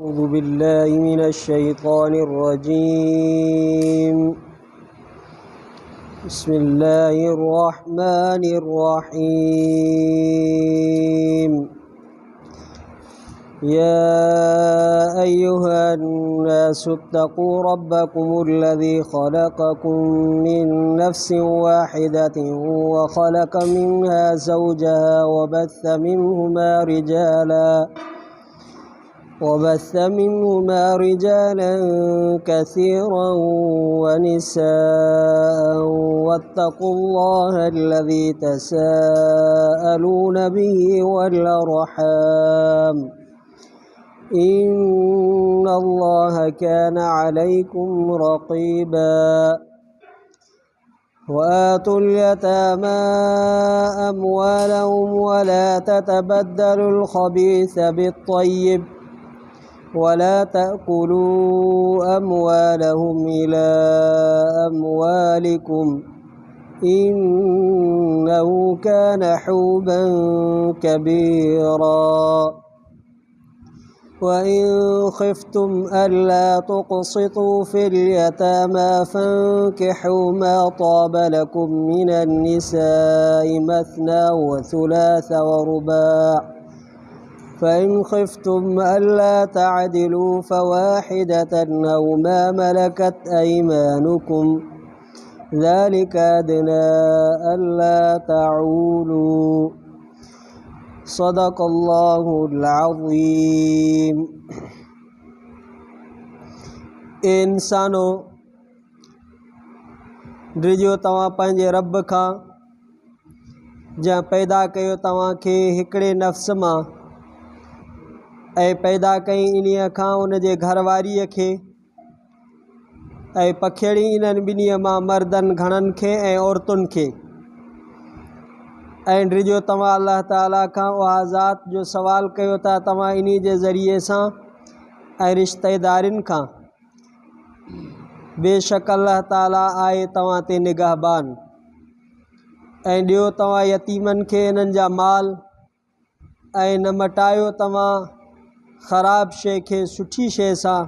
أعوذ بالله من الشيطان الرجيم. بسم الله الرحمن الرحيم. يا أيها الناس اتقوا ربكم الذي خلقكم من نفس واحدة وخلق منها زوجها وبث منهما رجالا كثيرا ونساء واتقوا الله الذي تساءلون به والأرحام إن الله كان عليكم رقيبا. وآتوا اليتامى أموالهم ولا تتبدلوا الخبيث بالطيب ولا تأكلوا أموالهم إلى أموالكم إنه كان حوبا كبيرا. وإن خفتم ألا تقسطوا في اليتامى فانكحوا ما طاب لكم من النساء مثنى وثلاث ورباع فإن خفتم ألا تعدلوا فواحدة أو ما ملكت أيمانكم ذلك أدنى ألا تعولوا. صدق الله العظيم. इंसानो ड्रिजो तव्हां पंहिंजे रब खां जंहिं पैदा कयो तव्हांखे हिकिड़े नफ़्स मां ऐं पैदा कई इन्हीअ खां उन जे घरवारीअ खे ऐं पखेड़ी इन्हनि ॿिन्हीअ मां मर्दनि घणनि खे ऐं औरतुनि खे ऐं ड्रिजो तव्हां अल्लाह ताला खां उहा ज़ात जो सवाल कयो था तव्हां इन्ही जे ज़रिए सां ऐं रिश्तेदारनि खां बेशक अल्लाह ताला आहे तव्हां ते निगहबान। ऐं ॾियो तव्हां यतीमनि खे इन्हनि जा माल ऐं न मटायो तव्हां ख़राब शइ खे सुठी शइ सां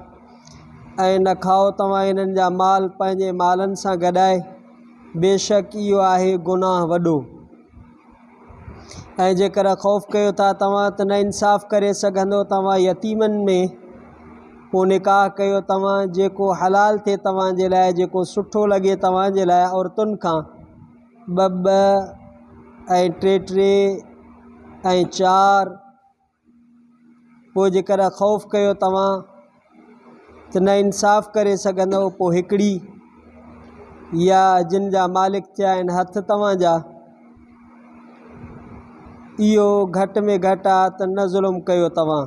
ऐं न खाओ तव्हां इन्हनि जा माल पंहिंजे मालनि सां गॾाए बेशक इहो आहे गुनाह वॾो। ऐं जेकर ख़ौफ़ कयो था तव्हां त न इंसाफ़ करे सघंदो तव्हां यतीमनि में पोइ निकाह कयो तव्हां जेको हलाल थिए तव्हांजे लाइ जेको सुठो लॻे तव्हांजे लाइ औरतुनि खां ॿ ऐं टे ऐं 4। पोइ जेकर ख़ौफ़ कयो तव्हां त न इंसाफ़ करे सघंदव पोइ हिकिड़ी या जिन जा मालिक थिया आहिनि हथ तव्हांजा इहो घटि में घटि आहे त न ज़ुल्म कयो तव्हां।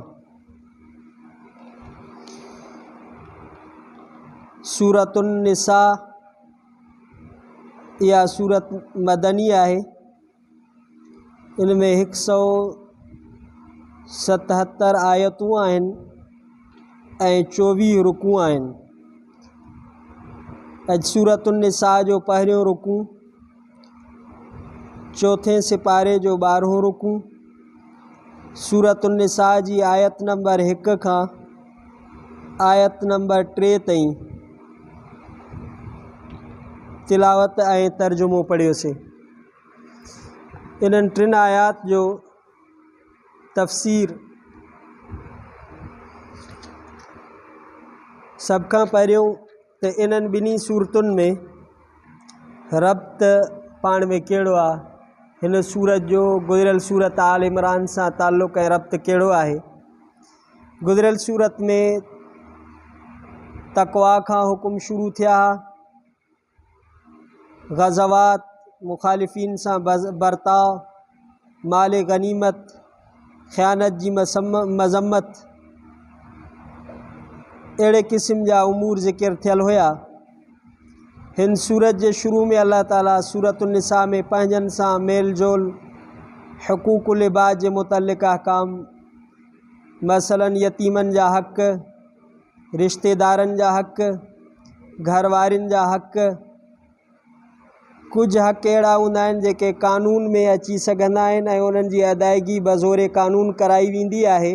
सूरतुन निसा इहा सूरत मदनी आहे। इन में 177 आयतूं आहिनि ऐं 24 रुकू आहिनि। अॼु सूरतुन निसा जो पहिरियों रुकू, चौथे सिपारे जो 12हों रुकू, सूरतुन निसा जी आयत नंबर 1 खां आयत नंबर 3 ताईं तिलावत ऐं तर्जुमो पढ़ियोसीं। इन्हनि 3 आयात जो तफ़सीर सभ खां पहिरियों त इन्हनि ॿिन्ही सूरतुनि में रब्त पाण में कहिड़ो आहे, हिन सूरत जो गुज़िरियल सूरत आल इमरान सां ताल्लुक़ ऐं रब्त कहिड़ो आहे। गुज़िरियल सूरत में तक़वा खां हुकुम शुरू थिया, ग़ज़वात, मुखालिफ़ीन सां बर्ताव, माल गनीमत, ख़यानत जी मज़म्मत, अहिड़े क़िस्म जा उमूर ज़िक्र थियल हुया। हिन सूरत जे शुरू में अल्लाह ताला सूरतुन निसा में पंहिंजनि सां मेल जोल हुकूकुल इबाद जे मुतल्लिक़ अहकाम मसलन यतीमनि जा हक़, रिश्तेदारनि जा हक़, घरवारियुनि जा हक़, कुछ हक़ अहिड़ा हूंदा आहिनि जेके कानून में अची सघंदा आहिनि ऐं उन्हनि जी अदायगी बज़ोरे कानून कराई वेंदी आहे।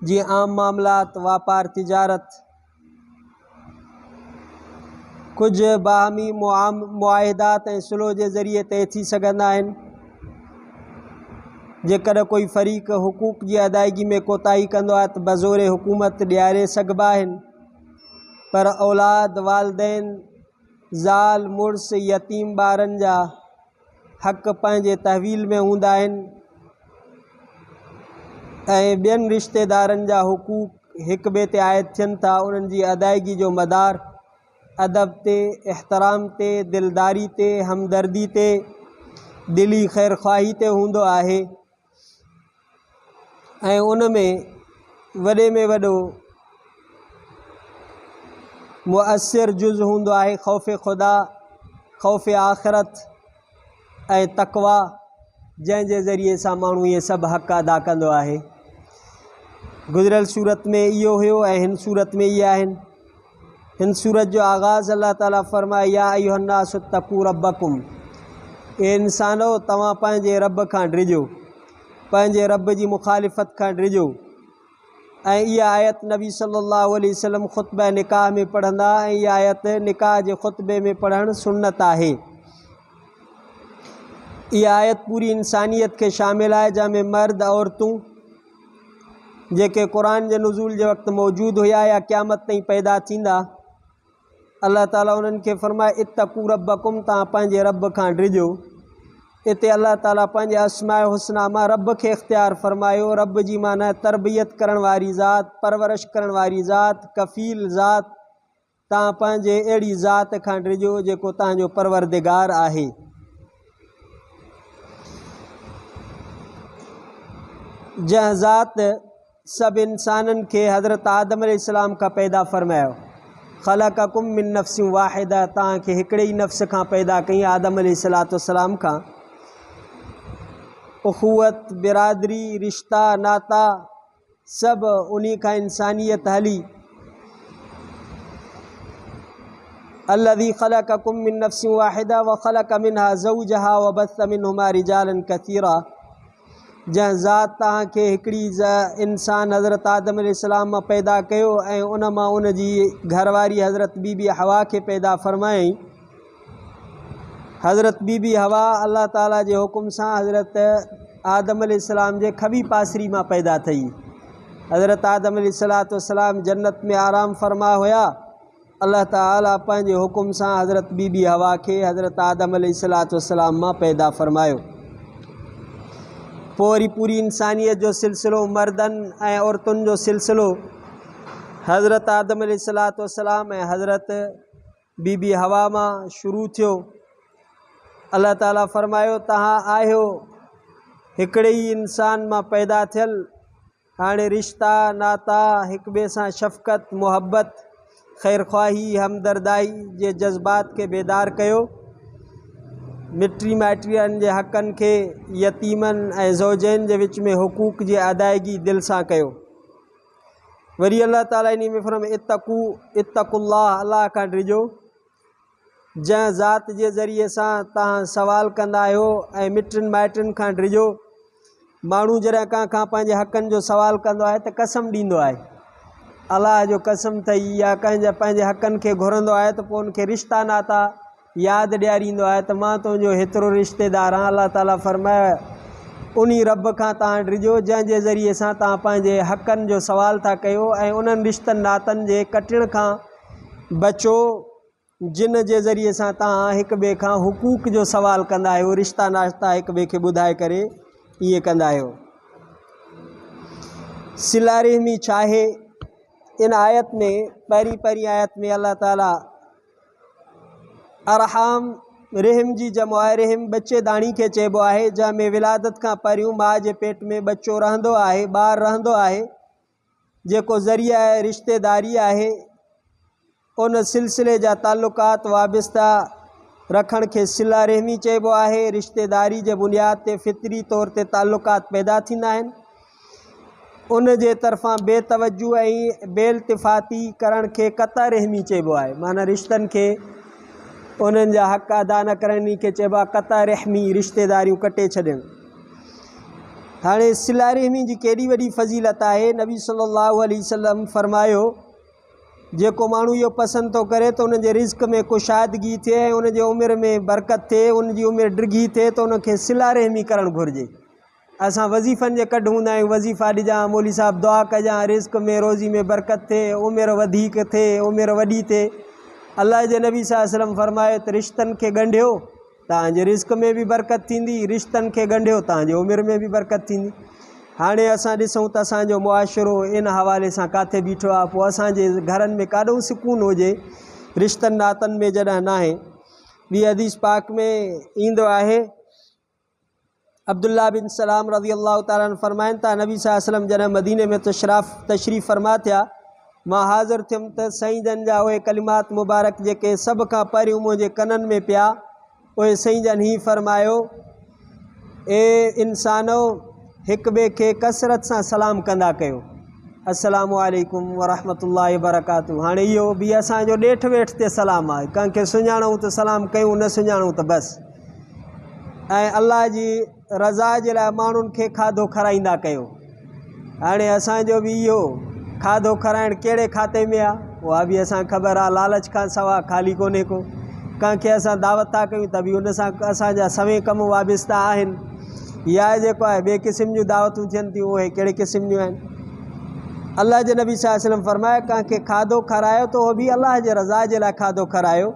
जीअं आम मामलात, वापार, तिजारत, कुछ बाहमी मुआहिदात ऐं सुलह जे ज़रिए तय थी सघंदा आहिनि। जेकर कोई फ़रीक़ हुकूक जी अदायगी में कोताही कंदो आहे त बज़ोरे हुकूमत ॾियारे सघिबा आहिनि, पर औलाद, वालदेन, ज़ाल, मुड़ुस, यतीम ॿारनि जा हक़ पंहिंजे तहवील में हूंदा आहिनि ऐं ॿियनि रिश्तेदारनि जा हुकूक हिक ॿिए ते आयद थियनि था। उन्हनि जी अदायगी जो मदार अदब ते, एहतराम ते, दिलदारी ते, हमदर्दी ते, दिली ख़ैर ख़्वाही ते हूंदो आहे ऐं उन में वॾो मुअसिर जुज़ हूंदो आहे ख़ौफ़ ख़ुदा, ख़ौफ़ आख़िरत ऐं तक़वा, जंहिंजे ज़रिए सां माण्हू इहे सभु हक़ अदा कंदो आहे। गुज़िरियल सूरत में इहो हुयो ऐं हिन सूरत में इहे आहिनि। हिन सूरत जो आगाज़ अल्लाह ताला फरमाए, या अय्युहन्नासु इत्तक़ू रब्बकुम, ए इंसानो तव्हां पंहिंजे रब खां डिॼो, पंहिंजे रब जी मुखालिफ़त खां डिॼो। ऐं इहा आयत नबी सल्लल्लाहु अलैहि वसल्लम ख़ुतबा निकाह में पढ़ंदा ऐं इहा आयत निकाह जे ख़ुतबे में पढ़णु सुन्नत आहे। इहा आयत पूरी इंसानियत खे शामिल आहे, जंहिंमें मर्द, औरतूं जेके क़ुरान जे नुज़ूल जे वक़्तु मौजूदु हुया या क़यामत ताईं पैदा थींदा, अल्लाह ताला उन्हनि खे फरमाए इत्तक़ू रब्बकुम, तव्हां पंहिंजे रब खां डिॼो। इते अल्लाह ताला पंहिंजे अस्माए हुस्ना मां रब खे इख़्तियार फरमायो। रब जी माना तरबियत करण वारी ज़ात, परवरिश करण वारी ज़ात, कफ़ील ज़ात। तव्हां पंहिंजे अहिड़ी ज़ात खां डिॼो जेको तव्हांजो परवरदिगार आहे। जंहिं ज़ात सभु इंसाननि खे हज़रत आदम अलैहिस्सलाम खां पैदा फरमायो। ख़लक़कुम मिन नफ़्सिन वाहिदा, तव्हांखे हिकिड़े ई नफ़्स खां पैदा कई, आदम अलैहिस्सलाम खां। उख़ुवत, बिरादरी, रिश्ता, नाता सभु उन्ही खां इंसानियत हली। अल्लज़ी ख़लक़कुम मिन नफ़्सिन वाहिदा व ख़लक़ मिनहा ज़ौजहा व बस्स मिनहुमा रिजालन कसीरा। जंहिं ज़ात तव्हांखे हिकिड़ी इंसान हज़रत आदम अलैहिस्सलाम मां पैदा कयो ऐं उन मां उन जी घरवारी हज़रत बीबी हवा खे पैदा फरमायईं। हज़रत बीबी हवा अल्लाह ताला जे हुकुम सां हज़रत आदम अलैहिस्सलाम जे खबी पासरी मां पैदा थी। हज़रत आदम अलैहिस्सलाम जन्नत में आराम फरमा हुया। अल्लाह ताला पंहिंजे हुकुम सां हज़रत बीबी हवा खे हज़रत आदम अलैहिस्सलाम मां पैदा फरमायो। पोइ वरी पूरी इंसानियत जो सिलसिलो, मर्दनि ऐं औरतुनि जो सिलसिलो हज़रत आदम अलैहिस्सलाम ऐं हज़रत बीबी हवा मां शुरू थियो। अल्लाह ताला फरमायो, तव्हां आहियो हिकिड़े ई इंसान मां पैदा थियल, हाणे रिश्ता, नाता, हिक ॿिए सां शफ़क़त, मुहबत, ख़ैर ख़्वाही, हमदर्दाई जे जज़्बात खे बेदार कयो। मिटी माइटियुनि जे हक़नि खे, यतीमनि ऐं ज़ौजैन जे विच में हुकूक जी अदायगी दिलि सां कयो। वरी अल्लाह ताला इन में फरमाए इत्तक़ुल्लाह, अल्लाह खां डिॼो, जंहिं ज़ात जे ज़रिए सां तव्हां सवाल कंदा आहियो, ऐं मिटनि माइटनि खां डिॼो। माण्हू जॾहिं कंहिंखां पंहिंजे हक़नि जो सवाल कंदो आहे त कसम ॾींदो आहे, अलाह जो कसम अथई, या कंहिंजा पंहिंजे हक़नि खे घुरंदो आहे त पोइ उनखे रिश्ता नाता यादि ॾियारींदो आहे त मां तुंहिंजो हेतिरो रिश्तेदार आहियां। अल्लाह ताला फरमाए उन रब खां तव्हां डिॼो जंहिंजे ज़रिए सां तव्हां पंहिंजे हक़नि जो सवाल था कयो ऐं उन्हनि रिश्तनि नातनि जे कटण खां बचो, जिन जे ज़रिए सां तव्हां हिक ॿिए खां हुकूक जो सवाल कंदा आहियो, रिश्ता नाश्ता हिक ॿिए खे ॿुधाए करे इहे कंदा आहियो। सिला रहमी छा आहे? इन आयत में पहिरीं आयत में अल्लाह ताला अरहाम, रहम जी जमो आहे। रहम बच्चेदाणी खे चइबो आहे, जंहिंमें विलादत खां पहिरियों माउ जे पेट में बच्चो रहंदो आहे, ॿारु रहंदो आहे, जेको ज़रिया आहे रिश्तेदारी आहे। उन सिलसिले जा ताल्लुकात वाबिस्ता रखण खे सिला रहमी चइबो आहे। रिश्तेदारी जे बुनियाद ते फितरी तौर ते ताल्लुकात पैदा थींदा आहिनि। उन जे तरफ़ां बेतवजू ऐं बेइल्तिफ़ाती करण खे क़ता रहमी चइबो आहे। माना रिश्तनि खे उन्हनि जा हक़ अदा न करण खे चइबो आहे क़ता रहमी, रिश्तेदारियूं कटे छॾणु। हाणे सिला रहमी जी केॾी वॾी फ़ज़ीलत आहे। नबी सल्लल्लाहु अलैहि वसल्लम फरमायो जेको माण्हू इहो पसंदि थो करे त उनजे रिज़्क़ में कुशादगी थिए ऐं उनजे उमिरि में बरकत थिए, उनजी उमिरि डिघी थिए त उनखे सिला रहमी करणु घुरिजे। असां वज़ीफ़नि जे कढ हूंदा आहियूं, वज़ीफ़ा ॾिजां, मौली साहब दुआ कजां, रिज़्क़ में रोज़ी में बरकत थिए, उमिरि वधीक थिए, उमिरि वॾी थिए। अल्लाह जे नबी सल्लल्लाहु अलैहि वसल्लम फरमायो त रिश्तनि खे ॻंढियो, तव्हांजे रिज़्क़ में बि बरकत थींदी, रिश्तनि खे ॻंढियो तव्हांजे उमिरि में बि बरकत थींदी। हाणे असां ॾिसूं त असांजो मुआशिरो इन हवाले सां किथे बीठो आहे। पोइ असांजे घरनि में काॾो सुकून हुजे रिश्तनि नातनि में जॾहिं न आहे। ॿी हदीस पाक में ईंदो आहे, अब्दुल्ला बिन सलाम रज़ी अल्लाह ताला अन्हु फरमाइनि था नबी सल्लल्लाहु अलैहि वसल्लम जॾहिं मदीने में तशरीफ़ फरमा थिया, मां हाज़िर थियुमि त साईं जन जा उहे कलिमात मुबारक जेके सभ खां पहिरियों मुंहिंजे कननि में पिया, उहे साईं जन ही फरमायो, ए इंसानो हिक ॿिए खे कसरत सां सलाम कंदा कयो, अस्सलामु अलैकुम वरहमतुल्लाहि वबरकातुहू। हाणे इहो बि असांजो ॾेठ वेठ ते सलाम आहे, कंहिंखे सुञाणूं त सलाम कयूं, न सुञाणूं त बसि। ऐं अल्लाह जी रज़ा जे लाइ माण्हुनि खे खाधो खाराईंदा कयो। हाणे असांजो बि इहो खाधो खाराइणु कहिड़े खाते में आहे, उहा बि असांखे ख़बर आहे, लालच खां सवाइ ख़ाली कोन्हे को। कंहिंखे असां दावत था कयूं त बि उन सां असांजा सवें कम वाबिस्ता आहिनि, या जेको आहे ॿिए क़िस्म जूं दावतूं थियनि थियूं, उहे कहिड़े क़िस्म जूं आहिनि। अल्लाह जे नबी सल्लल्लाहु अलैहि वसल्लम फरमाया कंहिंखे खाधो खारायो त उहो बि अल्लाह जे रज़ा जे लाइ खाधो खारायो,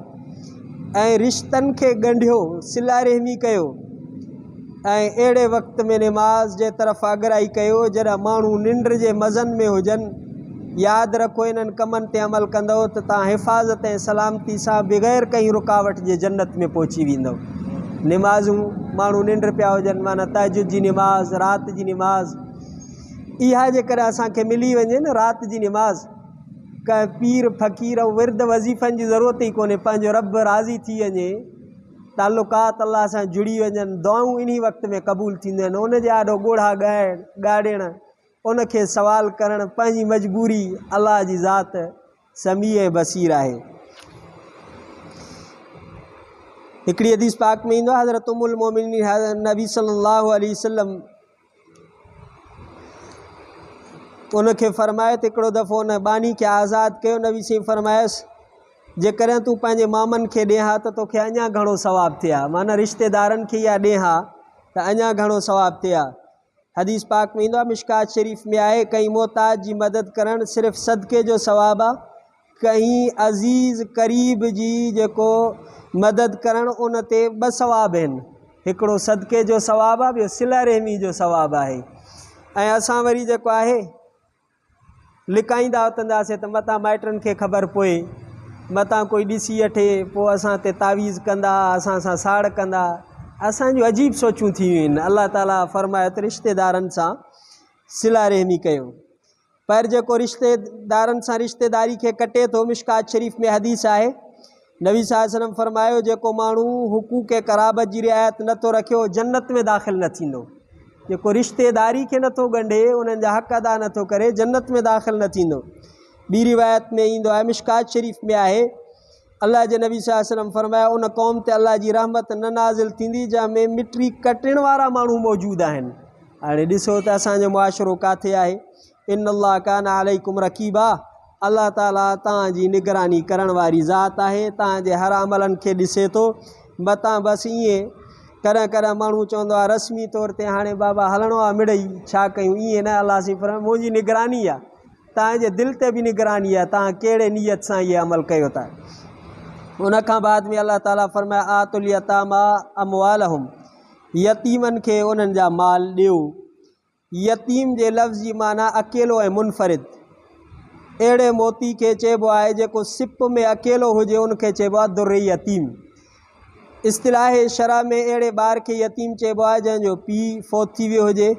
ऐं रिश्तनि खे ॻंढियो, सिला रहमी कयो, ऐं अहिड़े वक़्त में नमाज़ जे तरफ़ अगराई कयो जॾहिं माण्हू निंड जे मज़नि में हुजनि। यादि रखो इन्हनि कमनि ते अमल कंदव त तव्हां हिफ़ाज़त ऐं सलामती सां बग़ैर कंहिं रुकावट जे जन्नत में पहुची वेंदव। नमाज़ूं माण्हू निंड पिया हुजनि, माना तहजुद जी नमाज़, राति जी नमाज़, इहा जेकर असांखे मिली वञे न राति जी नमाज़, कंहिं पीर फ़क़ीर ऐं विर्द वज़ीफ़नि जी ज़रूरत ई कोन्हे, पंहिंजो रब राज़ी थी वञे, तालुकात अल्लाह सां जुड़ी वञनि, दुआऊं इन वक़्त में क़बूल थींदियूं आहिनि। उनजे आॾो ॻोढ़ा ॻाइण, उनखे सवाल करणु, पंहिंजी मजबूरी, अल्लाह जी ज़ात समी ऐं बसीर आहे। हिकिड़ी हदीस पाक में ईंदो आहे, हज़रत उम्मुल मोमिनीन नबी सल्लल्लाहु अलैहि वसल्लम उनखे फरमायो त हिकिड़ो दफ़ो उन बानी खे आज़ादु कयो। नबी साईं फरमायसि जेकॾहिं तूं पंहिंजे मामनि खे ॾे हा त तोखे अञा घणो सवाबु थिए हा, माना रिश्तेदारनि खे इहा ॾे हा त अञा घणो सवाबु थिए हा। हदीस पाक में ईंदो आहे, मिशकात शरीफ़ में आहे, कहीं मोहताज जी मदद करणु सिर्फ़ु सदक़े जो सवाबु आहे, कहीं अज़ीज़ क़रीब जी जेको मदद करणु उन ते 2 सवाब आहिनि, हिकिड़ो सदक़े जो सवाबु आहे, ॿियो सिला रहमी जो सवाबु आहे। ऐं असां वरी जेको आहे लिकाईंदा वतंदासीं त मतां माइटनि खे ख़बर पए, मतां कोई ॾिसी वठे, पोइ असां ते तावीज़ कंदा, असां सां साड़ कंदा, असांजूं अजीब सोचूं थी वियूं आहिनि। अल्लाह ताला फरमायो त रिश्तेदारनि सां सिला रहमी कयो। पर जेको रिश्तेदारनि सां रिश्तेदारी खे कटे थो, मिशकात शरीफ़ में हदीस आहे, नबी सल्लल्लाहु अलैहि वसल्लम फरमायो जेको माण्हू हुकूक कराबत जी रिआयत नथो रखे उहो जन्नत में दाख़िल न थींदो। जेको रिश्तेदारी खे नथो ॻंढे, उन्हनि जा हक़ अदा नथो करे, जन्नत में दाख़िल न थींदो। ॿी रिवायत में ईंदो आहे, मिशकात शरीफ़ में आहे, अल्लाह जे नबी सल्लल्लाहु अलैहि वसल्लम फरमाया उन क़ौम ते अल्लाह जी रहमत न नाज़िल थींदी जंहिंमें मिटी कटण वारा माण्हू मौजूदु आहिनि। हाणे ॾिसो त असांजो मुआशिरो किथे आहे। इन अल्लाह कान अलैकुम रक़ीबा, अल्लाह ताला तव्हांजी निगरानी करण वारी ज़ात आहे, तव्हांजे हर अमलनि खे ॾिसे थो। मतां बसि ईअं कॾहिं कॾहिं माण्हू चवंदो आहे रस्मी तौर ते हाणे बाबा हलणो आहे मिड़ई, छा कयूं, ईअं न, अल्लाह साईं फरमायो मुंहिंजी निगरानी आहे, तव्हांजे दिलि ते बि निगरानी आहे, तव्हां कहिड़े नियत सां इहे अमल कयो था। उनखां बाद में अल्लाह ताला फरमाया आतुल यतामा अमवालहुम, यतीमनि खे उन्हनि जा माल ॾियो। यतीम जे लफ़्ज़ जी माना अकेलो ऐं मुनफ़रिद, अहिड़े मोती खे चइबो आहे जेको सिप में अकेलो हुजे, उनखे चइबो आहे दुर्र यतीम। इस्तिलाह शरअ में अहिड़े ॿार खे यतीम चइबो आहे जंहिंजो पीउ फ़ौत थी वियो हुजे,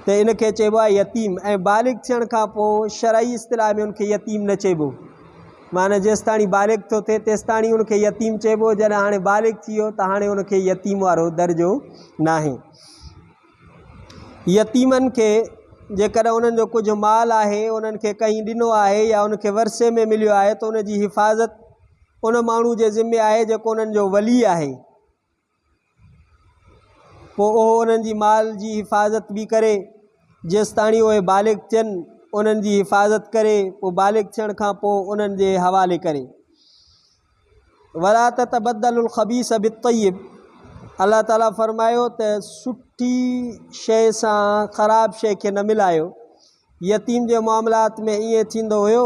त इनखे चइबो आहे यतीम। ऐं बालिग़ थियण खां पोइ शरई इस्तिलाह में उनखे यतीम न चइबो, माना जेसि ताणी बालिग़ थो थिए तेसि ताणी उनखे यतीम चइबो, जॾहिं हाणे बालिग़ थी वियो त हाणे उनखे यतीम वारो दर्जो न आहे। यतीमनि खे जेकॾहिं उन्हनि जो कुझु माल आहे, उन्हनि खे कहीं ॾिनो आहे या उनखे वरसे में मिलियो आहे, त उनजी हिफ़ाज़त उन माण्हू जे ज़िम्मे आहे जेको उन्हनि जो वली आहे। पोइ उहो उन्हनि जी माल जी हिफ़ाज़त बि करे जेसि ताणी उहे बालिग़ थियनि, उन्हनि जी हिफ़ाज़त करे पोइ बालिग़ थियण खां पोइ उन्हनि जे हवाले करे। वला ततबद्दलुल ख़बीस बित्तय्यिब, अल्लाह ताला फ़रमायो त सुठी शइ सां ख़राब शइ खे न मिलायो। यतीम जे मामलात में ईअं थींदो हुयो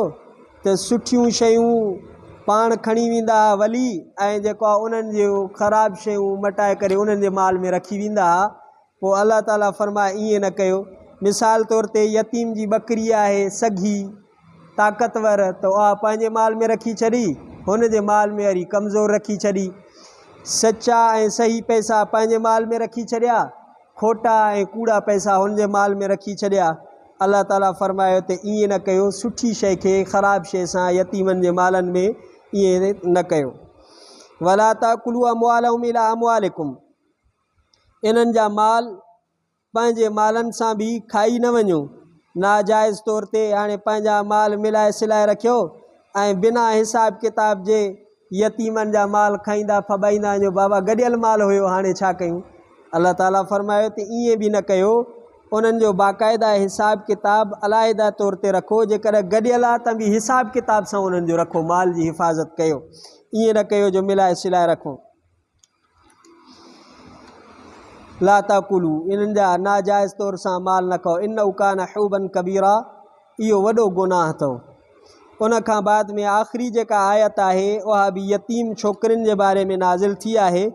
त सुठियूं शयूं पाण खणी वेंदा वली ऐं जेको आहे उन्हनि जूं ख़राब शयूं मटाए करे उन्हनि जे माल में रखी वेंदा हुआ। पोइ अल्लाह ताला फ़रमाए ईअं न कयो। मिसाल तौर ते यतीम जी ॿकरी आहे सगी ताक़तवर, त उहा पंहिंजे माल में रखी छॾी, हुन जे माल में वरी कमज़ोर रखी छॾी। सचा ऐं सही पैसा पंहिंजे माल में रखी छॾिया, खोटा ऐं कूड़ा पैसा हुन जे माल में रखी छॾिया। अल्लाह ताला फ़रमायो त ईअं न कयो, सुठी शइ खे ख़राब शइ सां यतीमनि जे मालनि में ईअं न कयो। वला ताकुलू अमवालहुम इला अमवालिकुम, इन्हनि जा माल पंहिंजे मालनि सां बि खाई न वञो नाजाइज़ तौर ते। हाणे पंहिंजा माल मिलाए सिलाए रखियो ऐं बिना हिसाब किताब जे यतीमनि जा माल खाईंदा फॿाईंदा, जो बाबा गॾियल माल हुयो हाणे छा कयूं। अल्लाह ताला फ़रमायो त ईअं बि न कयो, उन्हनि जो बाक़ाइदा हिसाब किताब अलाइदा तौर ते रखो। जेकर गॾियल आहे त बि हिसाब किताब सां उन्हनि जो रखो, माल जी हिफ़ाज़त कयो। ईअं न कयो जो मिलाए सिलाए रखो। ला ताकुलू, इन्हनि जा नाजाइज़ तौर सां माल न खाओ। इन्नहु कान हुबन कबीरा, इहो वॾो गुनाह अथव। उन खां बाद में आख़िरी जेका आयत आहे उहा बि यतीम छोकिरियुनि जे बारे में नाज़िल थी आहे।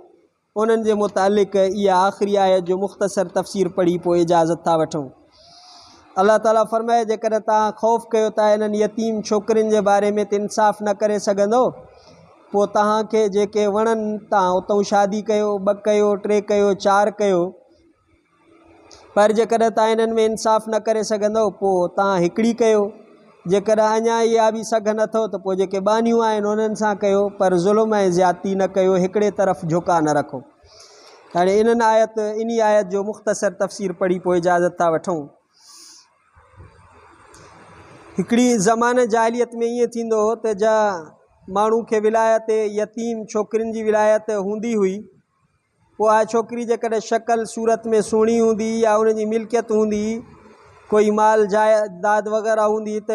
उन्हनि जे मुतालिक़ इहा आख़िरी आयत जो मुख़्तसर तफ़सीर पढ़ी पोइ इजाज़त था वठूं। अल्लाह ताला फ़रमाए जेकॾहिं तव्हां ख़ौफ़ कयो था इन्हनि यतीम छोकिरियुनि जे बारे में त इंसाफ़ न करे सघंदो, पोइ तव्हांखे जेके वणनि तव्हां उतां शादी कयो, 2 कयो, 3 कयो, 4 कयो। पर जेकॾहिं तव्हां इन्हनि में इंसाफ़ न करे सघंदो पोइ तव्हां हिकिड़ी कयो। जेकर अञा इहा बि सघ नथो त पोइ जेके बानियूं आहिनि उन्हनि सां कयो, पर ज़ुल्म ऐं ज़्यादती न कयो, हिकिड़े तरफ़ झुका न रखो। हाणे इन आयत जो मुख़्तसर तफ़सीर पढ़ी पोइ इजाज़त था वठूं। हिकिड़ी ज़माने जाहिलियत में ईअं थींदो हो त जा माण्हू खे विलायत यतीम छोकिरियुनि जी विलायत हूंदी हुई। उहा छोकिरी जेकॾहिं शक्ल सूरत में सुहिणी हूंदी या उनजी मिल्कियत हूंदी, कोई माल जायदाद वग़ैरह हूंदी, त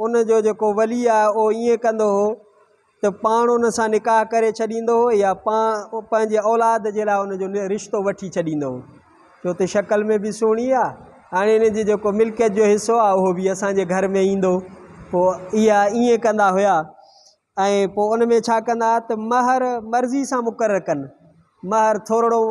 उनजो जेको वली आहे उहो ईअं कंदो हो त पाण उन सां निकाह करे छॾींदो हो या पंहिंजे औलाद जे लाइ उनजो रिश्तो वठी छॾींदो हो, छो त शक्ल में बि सुहिणी आहे। हाणे इन जी जेको मिल्कियत जो हिसो आहे उहो बि असांजे घर में ईंदो। पोइ इहा ईअं कंदा हुया। ऐं पोइ उन में छा कंदा त महर मर्ज़ी सां मुक़ररु कनि। महर थोरो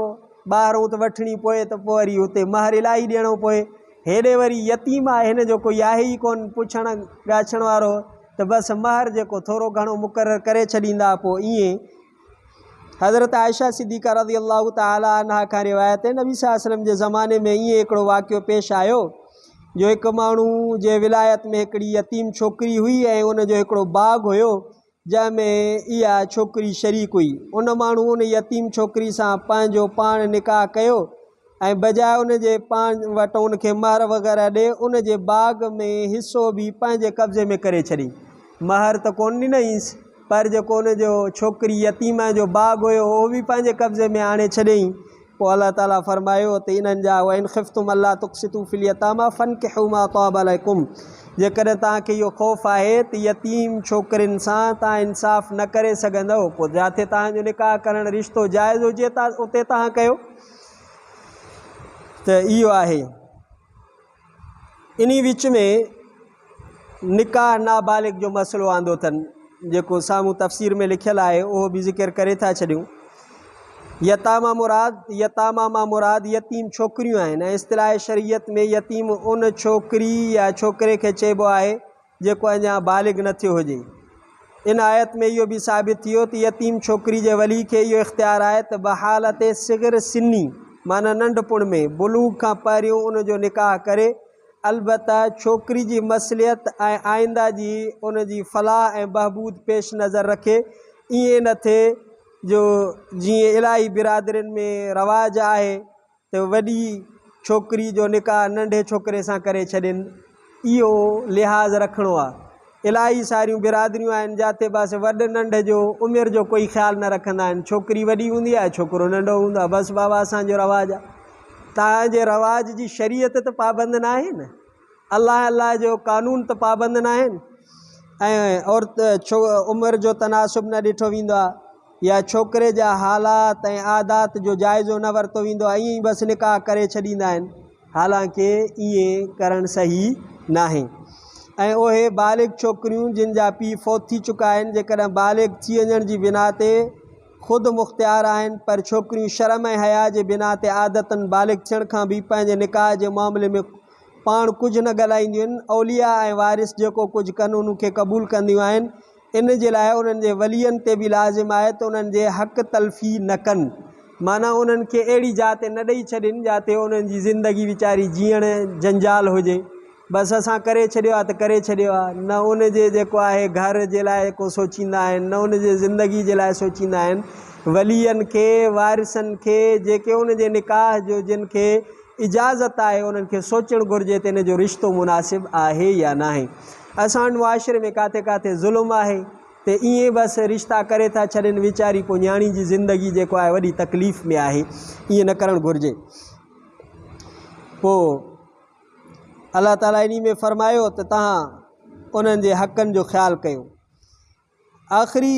ॿाहिरों त वठणी पए त पोइ वरी हुते महर इलाही ॾियणो पए। हेॾे वरी यतीम आहे, हिन जो कोई आहे ई कोन पुछण ॻाछण वारो, त बसि महर जेको थोरो घणो मुक़ररु करे छॾींदा। पोइ ईअं हज़रत आयशा सिद्दीक़ा रज़ियल्लाहु ताला अन्हा खां रिवायत आहे, नबी सल्लल्लाहु अलैहि वसल्लम जे ज़माने में ईअं हिकिड़ो वाक़ियो पेश आयो जो हिकु माण्हू जे विलायत में हिकिड़ी यतीम छोकिरी हुई ऐं उनजो हिकिड़ो बाग़ हुयो जंहिंमें इहा छोकिरी शरीक हुई। उन माण्हू उन यतीम छोकिरी सां पंहिंजो पाण निकाह कयो ऐं बजाए उन जे पाण वटि उनखे महर वग़ैरह ॾे, उन जे बाग़ में हिसो बि पंहिंजे कब्ज़े में करे छॾी। महर त कोन ॾिनईंसि, पर जेको उनजो छोकिरी यतीम जो बाग़ हुयो उहो बि पंहिंजे कब्ज़े में आणे छॾियईं। पोइ अल्लाह ताला फ़रमायो त इन्हनि जा व इन ख़िफ़्तुम अल्ला तुक़्सितू फ़िल यतामा फ़नकिहू मा ताब लकुम, जेकॾहिं तव्हांखे इहो ख़ौफ़ आहे त यतीम छोकिरियुनि सां तव्हां इंसाफ़ न करे सघंदव, पोइ जिथे तव्हांजो निकाह करणु रिश्तो जाइज़ हुजे था उते तव्हां कयो। त इहो आहे। इन विच में निकाह नाबालिग जो मसइलो आंदो अथनि, जेको साम्हूं तफ़सीर में लिखियलु आहे उहो बि ज़िक्र करे था छॾियूं। यतामा मां मुराद यतीम छोकिरियूं आहिनि ऐं इस्तिलाह शरीयत में यतीम उन छोकिरी या छोकिरे खे चइबो आहे जेको अञा बालिग न थियो हुजे। इन आयत में इहो बि साबित थियो त यतीम छोकिरी जे वली खे इहो इख़्तियार आहे त बहालत सिग़र सिनी माना नंढपुण में बुलूग खां पहिरियों उनजो निकाह करे, अलबत्ता छोकिरी जी मसलियत ऐं आइंदा जी उनजी फलाह ऐं बहबूद पेश नज़र रखे। ईअं न थिए जो जीअं इलाही बिरादरियुनि में रवाज आहे त वॾी छोकिरी जो निकाह नंढे छोकिरे सां करे छॾनि, इहो लिहाज़ रखिणो आहे। इलाही सारियूं बिरादरियूं आहिनि जिते बसि वॾे नंढे जो उमिरि जो कोई ख़्यालु न रखंदा आहिनि। छोकिरी वॾी हूंदी आहे, छोकिरो नंढो हूंदो आहे, बसि बाबा असांजो रवाजु आहे। तव्हांजे रवाज जी शरीयत त पाबंद न आहे न, अल्लाह अल्लाह जो कानून त पाबंद न आहिनि। ऐं औरत उमिरि जो तनासुब न ॾिठो वेंदो आहे या छोकिरे जा हालात ऐं आदात जो जाइज़ो न वरितो वेंदो आहे, ईअं ई बसि निकाह करे छॾींदा आहिनि, हालांकि ईअं करणु सही न आहे। ऐं उहे बालिग छोकिरियूं जिन जा पीउ फ़ौत थी चुका आहिनि, जेकॾहिं बालिग थी वञण जी बिना ते ख़ुदि मुख़्तियार आहिनि, पर छोकिरियूं शर्म ऐं हया जे बिना ते आदतनि बालिग थियण खां बि पंहिंजे निकाह जे मामले में पाण कुझु न ॻाल्हाईंदियूं आहिनि। औलिया ऐं वारिस जेको कुझु कनि उनखे क़बूल कंदियूं आहिनि। इन जे लाइ उन्हनि जे वलियनि ते बि लाज़िम आहे त उन्हनि जे हक़ तलफ़ी न कनि, माना उन्हनि खे अहिड़ी जाते न ॾेई छॾनि जाते उन्हनि जी ज़िंदगी वीचारी जीअण जंजाल हुजे, बसि असां करे छॾियो आहे त करे छॾियो आहे, न उन जे जेको आहे घर जे लाइ को सोचींदा आहिनि, न उन जे ज़िंदगी जे लाइ सोचींदा आहिनि। वलियनि खे वारिसनि खे जेके उन जे निकाह जो जिन खे इजाज़त आहे उन्हनि खे सोचणु घुरिजे त इन जो रिश्तो मुनासिब आहे या न आहे। असां वटि मुआशिरे में काथे काथे ज़ुल्म आहे त ईअं बसि रिश्ता करे था छॾनि, वीचारी पोइ न्याणी जी ज़िंदगी जेको आहे वॾी तकलीफ़ में आहे, ईअं न करणु घुरिजे। पोइ अलाह ताला इन में फ़रमायो त तव्हां उन्हनि जे हक़नि जो ख़्यालु कयो। आख़िरी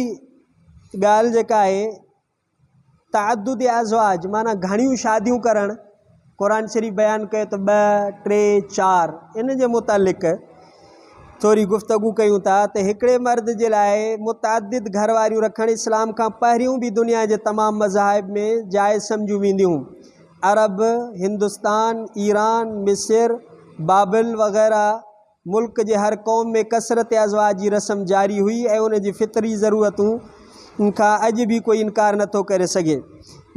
ॻाल्हि जेका आहे तअद्दुद अज़वाज, माना घणियूं शादियूं करणु, क़ुरान शरीफ़ बयानु कयो त 2, 3, 4, इन जे मुतालिक़ थोरी गुफ़्तगू कयूं था त हिकिड़े मर्द जे लाइ मुतअद्दिद घरवारियूं रखणु इस्लाम खां पहिरियों बि दुनिया जे तमामु मज़ाहिब में जाइज़ सम्झियूं वेंदियूं। अरब, हिंदुस्तान, ईरान, मिस्र, बाबिल वग़ैरह मुल्क जे हर क़ौम में कसरत अज़वाज जी रस्म जारी हुई ऐं उन जी फितरी ज़रूरतूं खां अॼु बि कोई इनकार नथो करे सघे।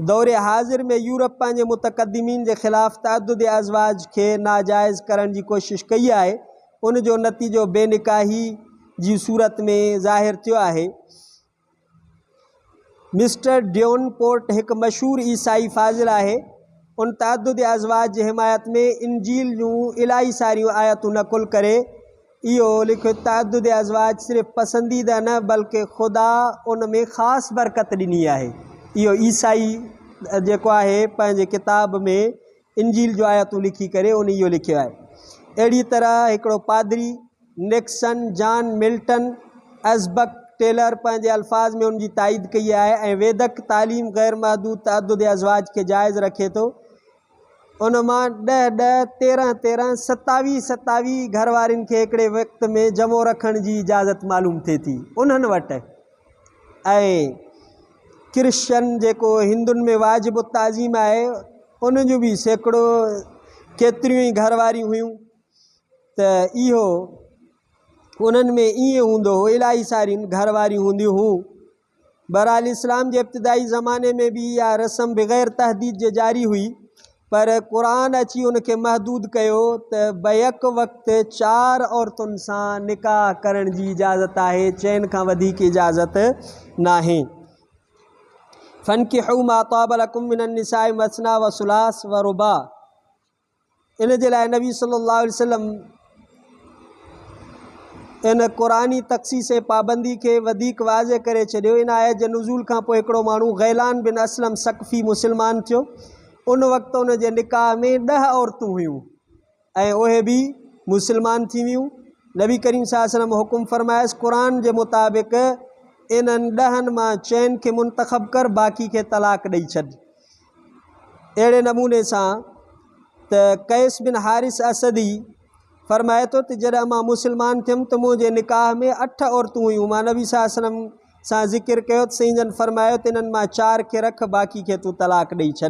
दौरे हाज़िर में यूरोप पंहिंजे मुतक़द्दिमीन जे ख़िलाफ़ तअद्दुद अज़वाज खे नाजाइज़ करण जी कोशिशि कई आहे। उन जो नतीजो बेनिकाही जी सूरत में ज़ाहिर थियो आहे। मिस्टर डेवनपोर्ट हिकु मशहूर ईसाई फाज़िल आहे। उन तअद्दुद अज़वाज जी हिमायत में इंजील जूं इलाही सारियूं आयतूं नक़ुल करे इहो लिखियो, तअद्दुद अज़वाज सिर्फ़ु पसंदीदा न बल्कि ख़ुदा उन में ख़ासि बरकत ॾिनी आहे। इहो ईसाई जेको आहे पंहिंजे किताब में इंजील जो आयतूं लिखी करे उन इहो लिखियो आहे। अहिड़ी तरह हिकिड़ो पादरी निक्सन जॉन मिल्टन अज़बक टेलर पंहिंजे अल्फाज़ में उनजी ताईद कई आहे ऐं वेदक तालीम ग़ैर महदूद तअद्दुद अज़वाज खे जाइज़ रखे थो। उन मां 10, 13, 27 घरवारियुनि खे हिकिड़े वक़्त में जमो रखण जी इजाज़त मालूम थिए थी उन्हनि वटि। ऐं क्रिश्चन जेको हिंदुनि में वाजिब ताज़ीम आहे उन जूं बि सैकड़ो केतिरियूं ई घरवारियूं हुयूं। त इहो उन्हनि में ईअं हूंदो हो, इलाही सारियूं घरवारियूं हूंदियूं हुयूं। बहरहाल इस्लाम जे इब्तिदाई ज़माने में भी इहा रस्म बग़ैर तहदीद जे जारी हुई, पर क़ुरान अची उनखे महदूद कयो त बैक वक़्तु 4 औरतुनि सां निकाह करण जी इजाज़त आहे, चइनि खां वधीक इजाज़त नाहे। फ़नकिहू मा ताब लकुम मिनन निसाए मसना व सुलास व रुबा। इन जे लाइ नबी सल्लल्लाहु अलैहि वसल्लम इन क़ुरानी तख़सीस पाबंदी खे वधीक वाज़े करे छॾियो। इन आयत जे नुज़ूल खां पोइ हिकिड़ो माण्हू गैलान बिन असलम सकफ़ी मुसलमान थियो। उन वक़्तु उन जे निकाह में 10 औरतूं हुयूं ऐं उहे बि मुसलमान थी वियूं। नबी करीम सल्लल्लाहु अलैहि वसल्लम हुकुम फरमायसि क़ुरान जे मुताबिक़ इन्हनि 10 मां 4 खे मुंतख़ब कर, बाक़ी खे तलाक ॾेई छॾ। अहिड़े नमूने सां त कैस बिन हारिस असदी फरमाए थो त जॾहिं मां मुसलमान थियुमि त मुंहिंजे निकाह में 8 औरतूं हुयूं। मां नबी सल्लल्लाहु अलैहि वसल्लम सां ज़िक्र कयो त साईं जन फरमायो त इन्हनि मां 4 खे रख, बाक़ी खे तूं तलाक ॾेई छॾ।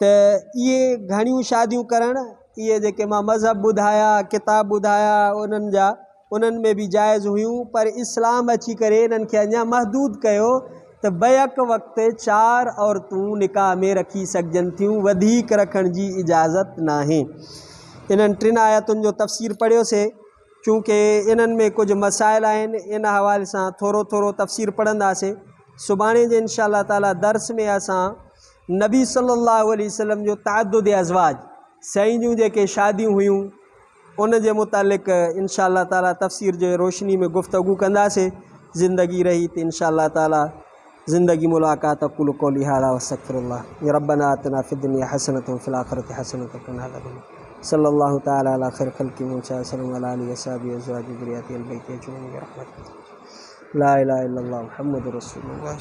त इहे घणियूं शादियूं करणु, इहे जेके मां मज़हब ॿुधाया, किताब ॿुधाया उन्हनि जा, उन्हनि में बि जाइज़ हुयूं, पर इस्लाम अची करे इन्हनि खे अञा महदूद कयो त बैक वक़्तु 4 औरतूं निकाह में रखी सघजनि थियूं, वधीक रखण जी इजाज़त नाहे। इन्हनि 3 आयतुनि जो तफ़सीर पढ़ियोसीं। चूँकि इन्हनि में कुझु मसाइल आहिनि, इन हवाले सां थोरो थोरो तफ़सीर पढ़ंदासीं। सुभाणे जे इंशाअल्लाह ताला दर्स में असां नबी सल्लल्लाहु अलैहि वसल्लम जो तअद्दुद अज़वाज, साईं जूं जेके शादियूं हुयूं उन जे मुतालिक़ इंशाअल्लाह ताला तफ़सीर जे रोशनी में गुफ़्तगू कंदासीं। ज़िंदगी रही त इंशाअल्लाह ताला ज़िंदगी मुलाकात अक़ूलु क़ौली हाज़ा व अस्तग़फ़िरुल्लाह। या रब्बना आतिना फ़िद दुनिया हसनतन व फ़िल आख़िरति हसनतन व क़िना अज़ाबन्नार। सल्लल्लाहु तआला अला खैर ख़ल्क़ि मुहम्मद सल्लल्लाहु अलैहि व आलिहि व सहाबिहि व अज़वाजिहि व ज़ुर्रिय्यतिहि अल बैति अजमईन बिरहमतिका। ला इलाहा इल्लल्लाह मुहम्मदुर रसूलुल्लाह।